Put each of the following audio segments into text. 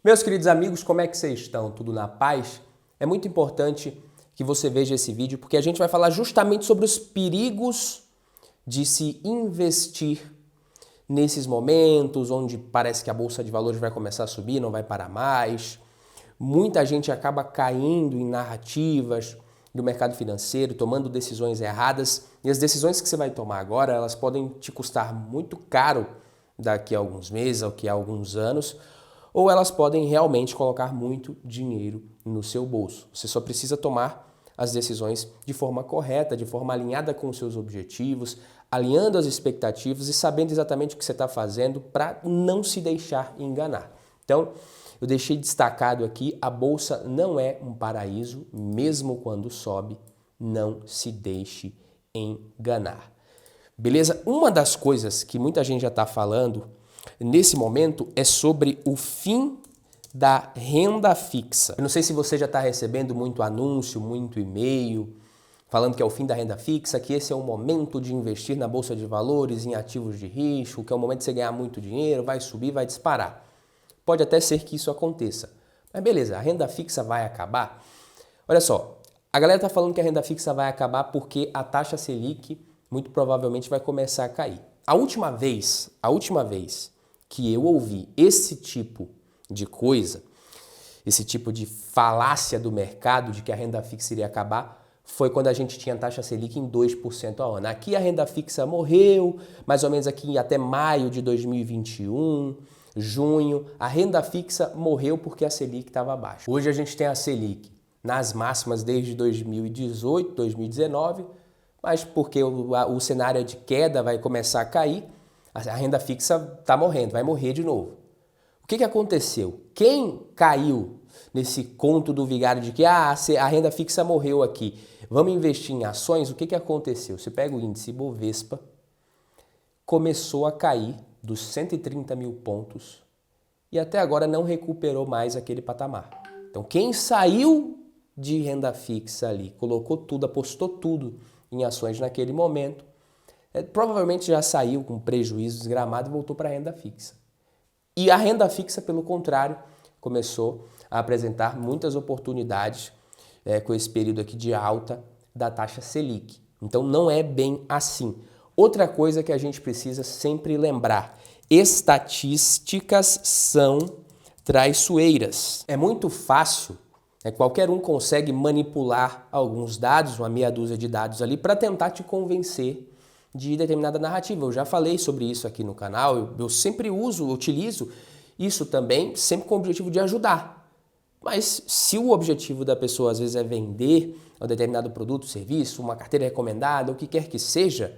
Meus queridos amigos, como é que vocês estão? Tudo na paz? É muito importante que você veja esse vídeo porque a gente vai falar justamente sobre os perigos de se investir nesses momentos onde parece que a bolsa de valores vai começar a subir, não vai parar mais. Muita gente acaba caindo em narrativas do mercado financeiro, tomando decisões erradas, e as decisões que você vai tomar agora, elas podem te custar muito caro daqui a alguns meses, daqui a alguns anos, ou elas podem realmente colocar muito dinheiro no seu bolso. Você só precisa tomar as decisões de forma correta, de forma alinhada com os seus objetivos, alinhando as expectativas e sabendo exatamente o que você está fazendo para não se deixar enganar. Então, eu deixei destacado aqui, a bolsa não é um paraíso, mesmo quando sobe, não se deixe enganar. Beleza? Uma das coisas que muita gente já está falando nesse momento é sobre o fim da renda fixa. Eu não sei se você já está recebendo muito anúncio, muito e-mail, falando que é o fim da renda fixa, que esse é o momento de investir na bolsa de valores, em ativos de risco, que é o momento de você ganhar muito dinheiro, vai subir, vai disparar. Pode até ser que isso aconteça. Mas beleza, a renda fixa vai acabar? Olha só, a galera está falando que a renda fixa vai acabar porque a taxa Selic muito provavelmente vai começar a cair. A última vez que eu ouvi esse tipo de coisa, esse tipo de falácia do mercado de que a renda fixa iria acabar, foi quando a gente tinha a taxa Selic em 2% ao ano. Aqui a renda fixa morreu, mais ou menos aqui até maio de 2021, junho, a renda fixa morreu porque a Selic estava baixa. Hoje a gente tem a Selic nas máximas desde 2018, 2019, mas porque o cenário de queda vai começar a cair, a renda fixa está morrendo, vai morrer de novo. O que aconteceu? Quem caiu nesse conto do vigário de que a renda fixa morreu aqui, vamos investir em ações? O que aconteceu? Você pega o índice Bovespa, começou a cair dos 130 mil pontos e até agora não recuperou mais aquele patamar. Então quem saiu de renda fixa ali, colocou tudo, apostou tudo em ações naquele momento, provavelmente já saiu com prejuízo desgramado e voltou para a renda fixa. E a renda fixa, pelo contrário, começou a apresentar muitas oportunidades com esse período aqui de alta da taxa Selic. Então não é bem assim. Outra coisa que a gente precisa sempre lembrar, estatísticas são traiçoeiras. É muito fácil, qualquer um consegue manipular alguns dados, uma meia dúzia de dados ali, para tentar te convencer de determinada narrativa. Eu já falei sobre isso aqui no canal, eu sempre utilizo isso também, sempre com o objetivo de ajudar. Mas se o objetivo da pessoa às vezes é vender um determinado produto, serviço, uma carteira recomendada, o que quer que seja,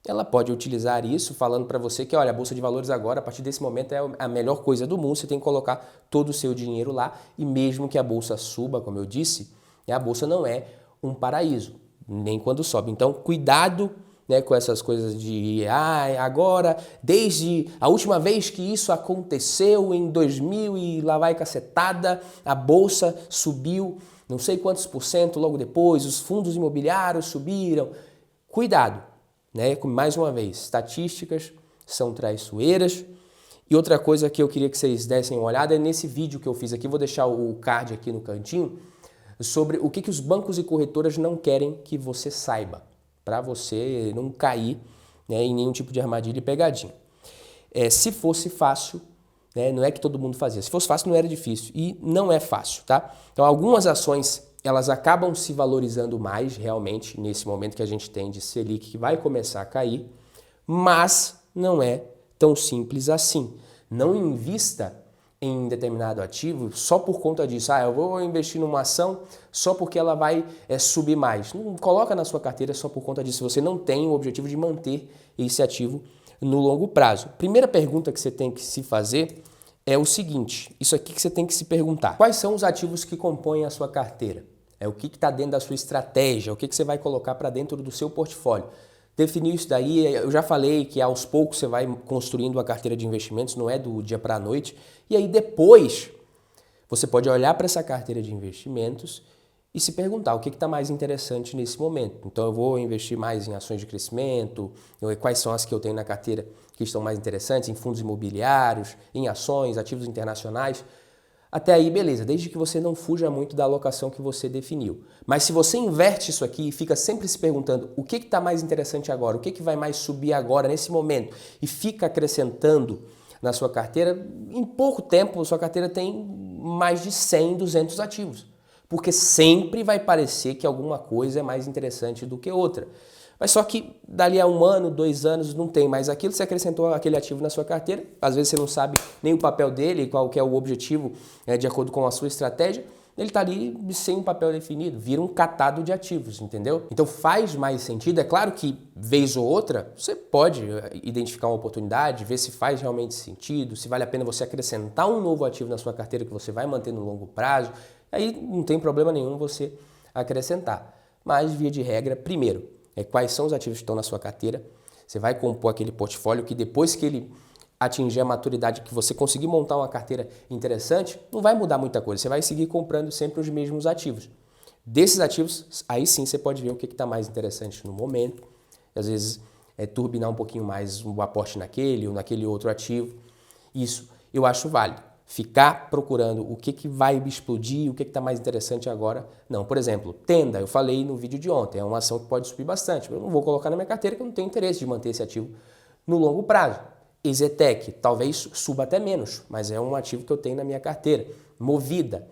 ela pode utilizar isso falando para você que, olha, a Bolsa de Valores agora, a partir desse momento, é a melhor coisa do mundo, você tem que colocar todo o seu dinheiro lá e mesmo que a Bolsa suba, como eu disse, a Bolsa não é um paraíso, nem quando sobe. Então, cuidado com essas coisas de, agora, desde a última vez que isso aconteceu, em 2000 e lá vai cacetada, a Bolsa subiu não sei quantos % logo depois, os fundos imobiliários subiram. Cuidado. Mais uma vez, estatísticas são traiçoeiras. E outra coisa que eu queria que vocês dessem uma olhada é nesse vídeo que eu fiz aqui, vou deixar o card aqui no cantinho, sobre o que os bancos e corretoras não querem que você saiba, para você não cair em nenhum tipo de armadilha e pegadinha. Se fosse fácil, não é que todo mundo fazia, se fosse fácil não era difícil, e não é fácil, tá? Então algumas ações elas acabam se valorizando mais realmente nesse momento que a gente tem de Selic que vai começar a cair, mas não é tão simples assim. Não invista em determinado ativo só por conta disso. Eu vou investir numa ação só porque ela vai subir mais. Não coloca na sua carteira só por conta disso. Você não tem o objetivo de manter esse ativo no longo prazo. Primeira pergunta que você tem que se fazer é o seguinte, isso aqui que você tem que se perguntar. Quais são os ativos que compõem a sua carteira? O que está dentro da sua estratégia? O que você vai colocar para dentro do seu portfólio? Definir isso daí, eu já falei que aos poucos você vai construindo uma carteira de investimentos, não é do dia para a noite. E aí depois você pode olhar para essa carteira de investimentos e se perguntar o que está mais interessante nesse momento. Então eu vou investir mais em ações de crescimento, quais são as que eu tenho na carteira que estão mais interessantes, em fundos imobiliários, em ações, ativos internacionais. Até aí, beleza, desde que você não fuja muito da alocação que você definiu. Mas se você inverte isso aqui e fica sempre se perguntando o que está mais interessante agora, o que vai mais subir agora, nesse momento, e fica acrescentando na sua carteira, em pouco tempo a sua carteira tem mais de 100, 200 ativos. Porque sempre vai parecer que alguma coisa é mais interessante do que outra. Mas só que dali a 1 ano, 2 anos, não tem mais aquilo, você acrescentou aquele ativo na sua carteira, às vezes você não sabe nem o papel dele, qual que é o objetivo, de acordo com a sua estratégia, ele está ali sem um papel definido, vira um catado de ativos, entendeu? Então faz mais sentido, é claro que vez ou outra, você pode identificar uma oportunidade, ver se faz realmente sentido, se vale a pena você acrescentar um novo ativo na sua carteira que você vai manter no longo prazo, aí não tem problema nenhum você acrescentar. Mas via de regra, primeiro, quais são os ativos que estão na sua carteira. Você vai compor aquele portfólio que depois que ele atingir a maturidade, que você conseguir montar uma carteira interessante, não vai mudar muita coisa. Você vai seguir comprando sempre os mesmos ativos. Desses ativos, aí sim você pode ver o que está mais interessante no momento. Às vezes turbinar um pouquinho mais o aporte naquele ou naquele outro ativo. Isso eu acho válido. Ficar procurando o que vai explodir, o que está mais interessante agora. Não, por exemplo, Tenda, eu falei no vídeo de ontem, é uma ação que pode subir bastante. Eu não vou colocar na minha carteira porque eu não tenho interesse de manter esse ativo no longo prazo. EZTEC, talvez suba até menos, mas é um ativo que eu tenho na minha carteira. Movida,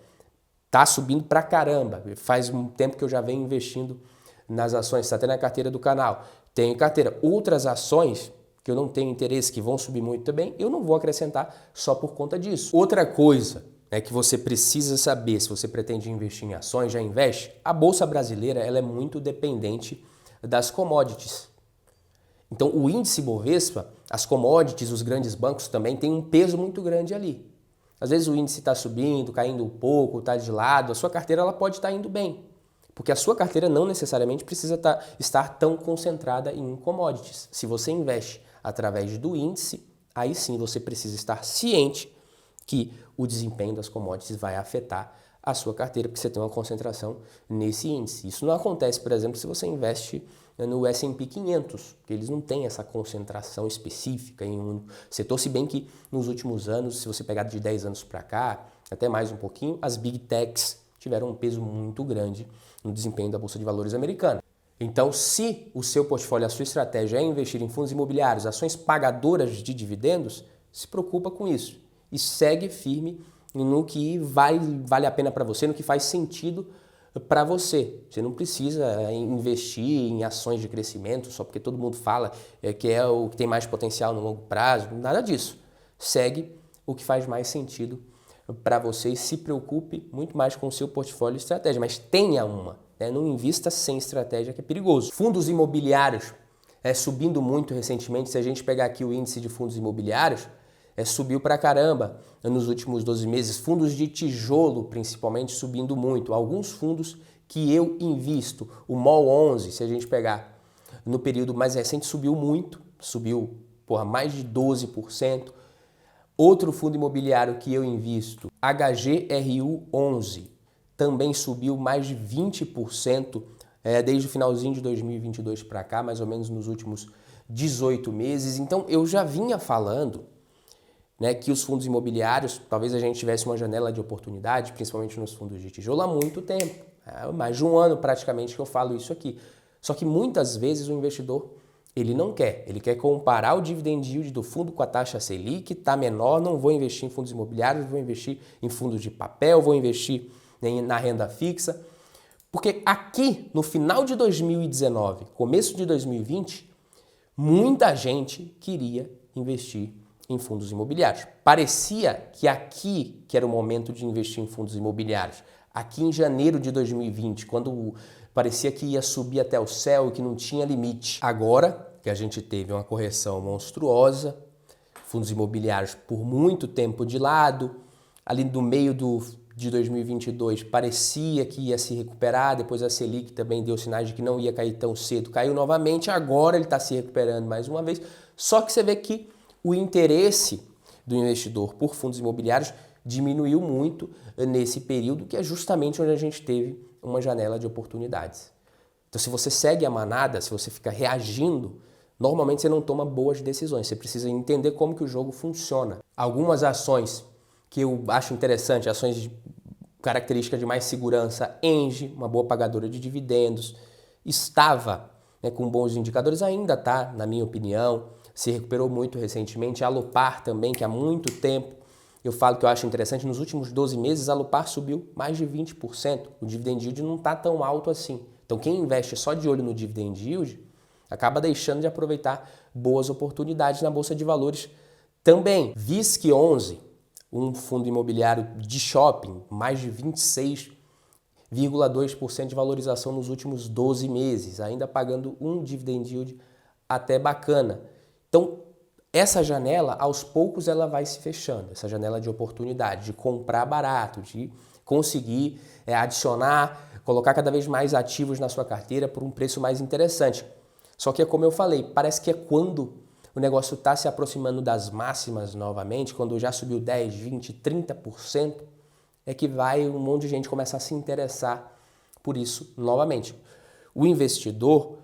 tá subindo pra caramba. Faz um tempo que eu já venho investindo nas ações, está até na carteira do canal. Tenho carteira. Outras ações que eu não tenho interesse, que vão subir muito também, eu não vou acrescentar só por conta disso. Outra coisa que você precisa saber, se você pretende investir em ações, já investe, a Bolsa Brasileira ela é muito dependente das commodities. Então o índice Bovespa, as commodities, os grandes bancos também têm um peso muito grande ali. Às vezes o índice está subindo, caindo um pouco, está de lado, a sua carteira ela pode estar indo bem. Porque a sua carteira não necessariamente precisa estar tão concentrada em commodities. Se você investe através do índice, aí sim você precisa estar ciente que o desempenho das commodities vai afetar a sua carteira, porque você tem uma concentração nesse índice. Isso não acontece, por exemplo, se você investe no S&P 500, que eles não têm essa concentração específica em um setor, se bem que nos últimos anos, se você pegar de 10 anos para cá, até mais um pouquinho, as Big Techs tiveram um peso muito grande no desempenho da Bolsa de Valores americana. Então, se o seu portfólio, a sua estratégia é investir em fundos imobiliários, ações pagadoras de dividendos, se preocupa com isso e segue firme no que vale a pena para você, no que faz sentido para você. Você não precisa investir em ações de crescimento só porque todo mundo fala que é o que tem mais potencial no longo prazo, nada disso. Segue o que faz mais sentido para você e se preocupe muito mais com o seu portfólio e estratégia, mas tenha uma. Não invista sem estratégia, que é perigoso. Fundos imobiliários subindo muito recentemente. Se a gente pegar aqui o índice de fundos imobiliários, subiu pra caramba nos últimos 12 meses. Fundos de tijolo, principalmente, subindo muito. Alguns fundos que eu invisto, o MOL 11, se a gente pegar no período mais recente, subiu muito. Subiu mais de 12%. Outro fundo imobiliário que eu invisto, HGRU 11, também subiu mais de 20% desde o finalzinho de 2022 para cá, mais ou menos nos últimos 18 meses. Então eu já vinha falando que os fundos imobiliários, talvez a gente tivesse uma janela de oportunidade, principalmente nos fundos de tijolo, há muito tempo. Mais de um ano praticamente que eu falo isso aqui. Só que muitas vezes o investidor ele não quer. Ele quer comparar o dividend yield do fundo com a taxa Selic, que está menor, não vou investir em fundos imobiliários, vou investir em fundos de papel, vou investir na renda fixa. Porque aqui, no final de 2019, começo de 2020, muita gente queria investir em fundos imobiliários. Parecia que aqui que era o momento de investir em fundos imobiliários. Aqui em janeiro de 2020, quando parecia que ia subir até o céu e que não tinha limite. Agora que a gente teve uma correção monstruosa, fundos imobiliários por muito tempo de lado, ali no meio de 2022 parecia que ia se recuperar, depois a Selic também deu sinais de que não ia cair tão cedo, caiu novamente, agora ele está se recuperando mais uma vez, só que você vê que o interesse do investidor por fundos imobiliários diminuiu muito nesse período, que é justamente onde a gente teve uma janela de oportunidades. Então, se você segue a manada, se você fica reagindo, normalmente você não toma boas decisões. Você precisa entender como que o jogo funciona. Algumas ações que eu acho interessante, ações de característica de mais segurança, Engie, uma boa pagadora de dividendos, estava, né, com bons indicadores, ainda está, na minha opinião, se recuperou muito recentemente. A Alupar também, que há muito tempo eu falo que eu acho interessante, nos últimos 12 meses a Alupar subiu mais de 20%, o dividend yield não está tão alto assim. Então quem investe só de olho no dividend yield acaba deixando de aproveitar boas oportunidades na Bolsa de Valores também. VISC11, um fundo imobiliário de shopping, mais de 26,2% de valorização nos últimos 12 meses, ainda pagando um dividend yield até bacana. Então, essa janela, aos poucos, ela vai se fechando, essa janela de oportunidade, de comprar barato, de conseguir adicionar, colocar cada vez mais ativos na sua carteira por um preço mais interessante. Só que, como eu falei, parece que é quando o negócio está se aproximando das máximas novamente, quando já subiu 10, 20, 30%, é que vai um monte de gente começar a se interessar por isso novamente. O investidor,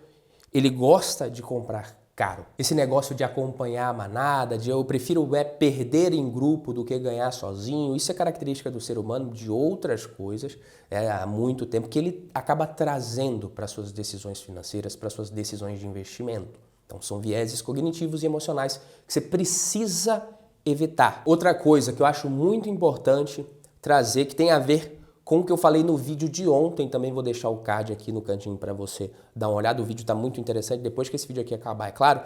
ele gosta de comprar caro. Esse negócio de acompanhar a manada, de eu prefiro perder em grupo do que ganhar sozinho, isso é característica do ser humano, de outras coisas, há muito tempo, que ele acaba trazendo para suas decisões financeiras, para suas decisões de investimento. Então são vieses cognitivos e emocionais que você precisa evitar. Outra coisa que eu acho muito importante trazer, que tem a ver com o que eu falei no vídeo de ontem, também vou deixar o card aqui no cantinho para você dar uma olhada, o vídeo está muito interessante, depois que esse vídeo aqui acabar, é claro.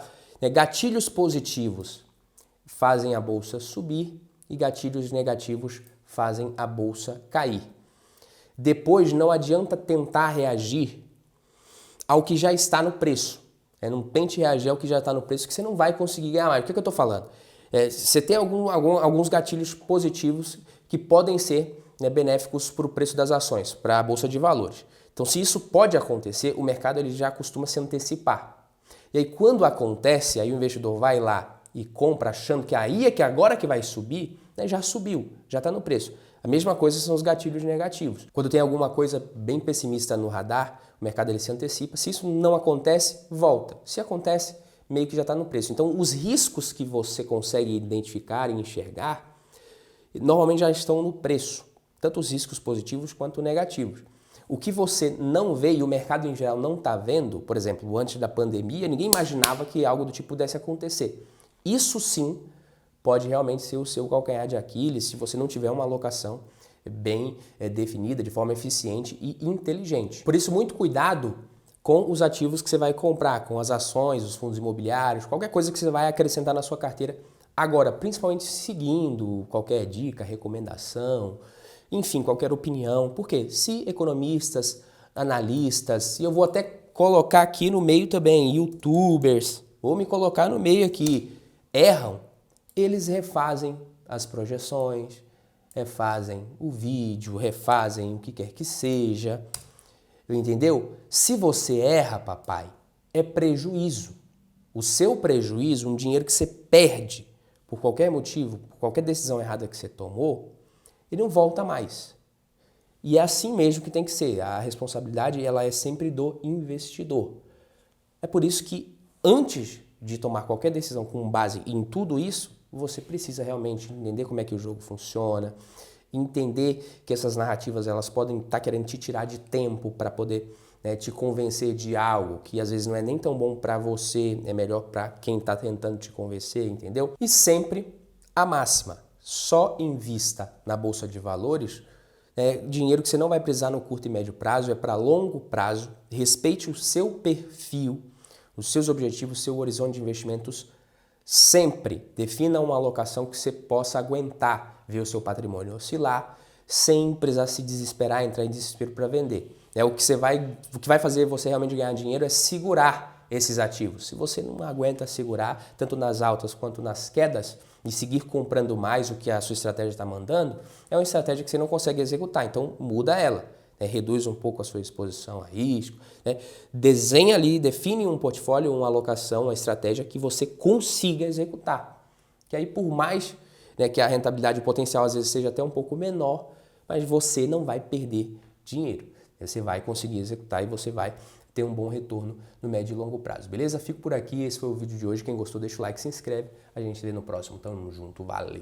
Gatilhos positivos fazem a bolsa subir e gatilhos negativos fazem a bolsa cair. Depois não adianta tentar reagir ao que já está no preço. Não tente reagir ao que já está no preço, que você não vai conseguir ganhar mais. O que eu estou falando? Você tem alguns gatilhos positivos que podem ser benéficos para o preço das ações, para a Bolsa de Valores. Então, se isso pode acontecer, o mercado ele já costuma se antecipar. E aí, quando acontece, aí o investidor vai lá e compra achando que aí é que agora que vai subir, já subiu, já está no preço. A mesma coisa são os gatilhos negativos. Quando tem alguma coisa bem pessimista no radar, o mercado ele se antecipa. Se isso não acontece, volta. Se acontece, meio que já está no preço. Então, os riscos que você consegue identificar e enxergar, normalmente já estão no preço. Tanto os riscos positivos quanto negativos. O que você não vê e o mercado em geral não está vendo, por exemplo, antes da pandemia, ninguém imaginava que algo do tipo pudesse acontecer. Isso sim pode realmente ser o seu calcanhar de Aquiles se você não tiver uma alocação bem definida, de forma eficiente e inteligente. Por isso, muito cuidado com os ativos que você vai comprar, com as ações, os fundos imobiliários, qualquer coisa que você vai acrescentar na sua carteira. Agora, principalmente seguindo qualquer dica, recomendação, enfim, qualquer opinião. Porque se economistas, analistas, e eu vou até colocar aqui no meio também, youtubers, vou me colocar no meio aqui, erram, eles refazem as projeções, refazem o vídeo, refazem o que quer que seja, entendeu? Se você erra, papai, é prejuízo. O seu prejuízo, um dinheiro que você perde por qualquer motivo, por qualquer decisão errada que você tomou, ele não volta mais. E é assim mesmo que tem que ser. A responsabilidade ela é sempre do investidor. É por isso que antes de tomar qualquer decisão com base em tudo isso, você precisa realmente entender como é que o jogo funciona, entender que essas narrativas elas podem estar querendo te tirar de tempo para poder te convencer de algo que às vezes não é nem tão bom para você, é melhor para quem está tentando te convencer, entendeu? E sempre a máxima, só invista na Bolsa de Valores dinheiro que você não vai precisar no curto e médio prazo, é para longo prazo, respeite o seu perfil, os seus objetivos, o seu horizonte de investimentos. Sempre defina uma alocação que você possa aguentar ver o seu patrimônio oscilar, sem precisar se desesperar, entrar em desespero para vender. O que vai fazer você realmente ganhar dinheiro é segurar esses ativos. Se você não aguenta segurar, tanto nas altas quanto nas quedas, e seguir comprando mais o que a sua estratégia está mandando, é uma estratégia que você não consegue executar, então muda ela. Reduz um pouco a sua exposição a risco, desenha ali, define um portfólio, uma alocação, uma estratégia que você consiga executar. Que aí por mais que a rentabilidade potencial às vezes seja até um pouco menor, mas você não vai perder dinheiro. Você vai conseguir executar e você vai ter um bom retorno no médio e longo prazo. Beleza? Fico por aqui, esse foi o vídeo de hoje. Quem gostou deixa o like, se inscreve. A gente vê no próximo. Tamo junto, valeu!